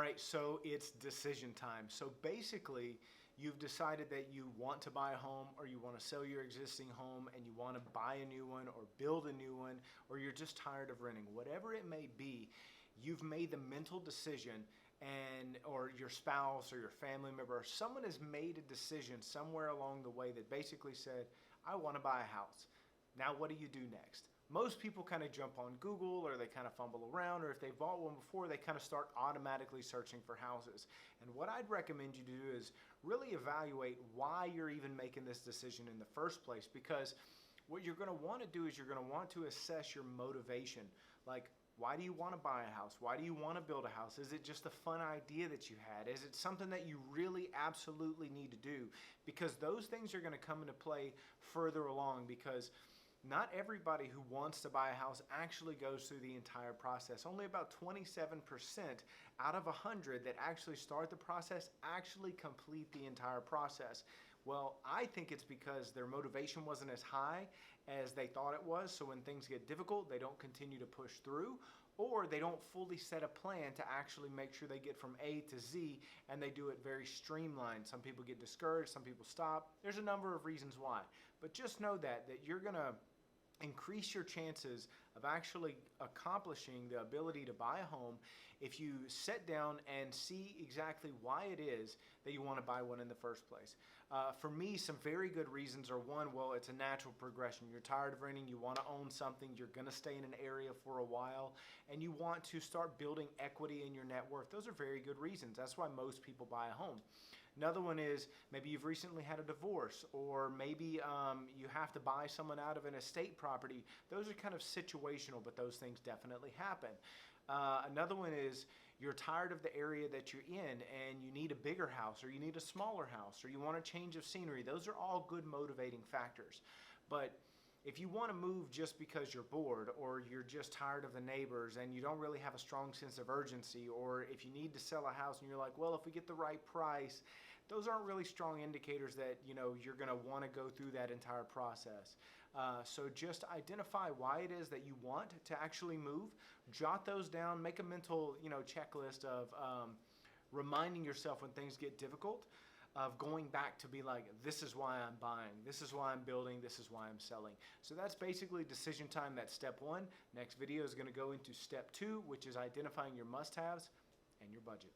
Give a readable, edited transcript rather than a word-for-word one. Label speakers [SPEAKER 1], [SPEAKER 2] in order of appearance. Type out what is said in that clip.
[SPEAKER 1] right, so it's decision time. So basically, you've decided that you want to buy a home or you want to sell your existing home and you want to buy a new one or build a new one, or you're just tired of renting. Whatever it may be, you've made the mental decision, and or your spouse or your family member or someone has made a decision somewhere along the way that basically said, I want to buy a house. Now what do you do next? Most people kind of jump on Google, or they kind of fumble around, or if they bought one before, they kind of start automatically searching for houses. And what I'd recommend you do is really evaluate why you're even making this decision in the first place, because what you're going to want to do is you're going to want to assess your motivation. Like, why do you want to buy a house? Why do you want to build a house? Is it just a fun idea that you had? Is it something that you really absolutely need to do? Because those things are going to come into play further along, because not everybody who wants to buy a house actually goes through the entire process. Only about 27% out of 100 that actually start the process actually complete the entire process. Well, I think it's because their motivation wasn't as high as they thought it was. So when things get difficult, they don't continue to push through, or they don't fully set a plan to actually make sure they get from A to Z, and they do it very streamlined. Some people get discouraged, some people stop. There's a number of reasons why. But just know that you're going to increase your chances of actually accomplishing the ability to buy a home if you sit down and see exactly why it is that you want to buy one in the first place. For me, some very good reasons are: one, well, it's a natural progression. You're tired of renting, you want to own something, you're going to stay in an area for a while, and you want to start building equity in your net worth. Those are very good reasons. That's why most people buy a home. Another one is maybe you've recently had a divorce, or maybe you have to buy someone out of an estate property. Those are kind of situational, but those things definitely happen. Another one is you're tired of the area that you're in and you need a bigger house, or you need a smaller house, or you want a change of scenery. Those are all good motivating factors. But if you want to move just because you're bored, or you're just tired of the neighbors and you don't really have a strong sense of urgency, or if you need to sell a house and you're like, well, if we get the right price, those aren't really strong indicators that you're going to want to go through that entire process. So just identify why it is that you want to actually move. Jot those down. Make a mental checklist of reminding yourself when things get difficult, of going back to be like, this is why I'm buying, this is why I'm building, this is why I'm selling. So that's basically decision time. That's step one. Next video is going to go into step two, which is identifying your must-haves and your budget.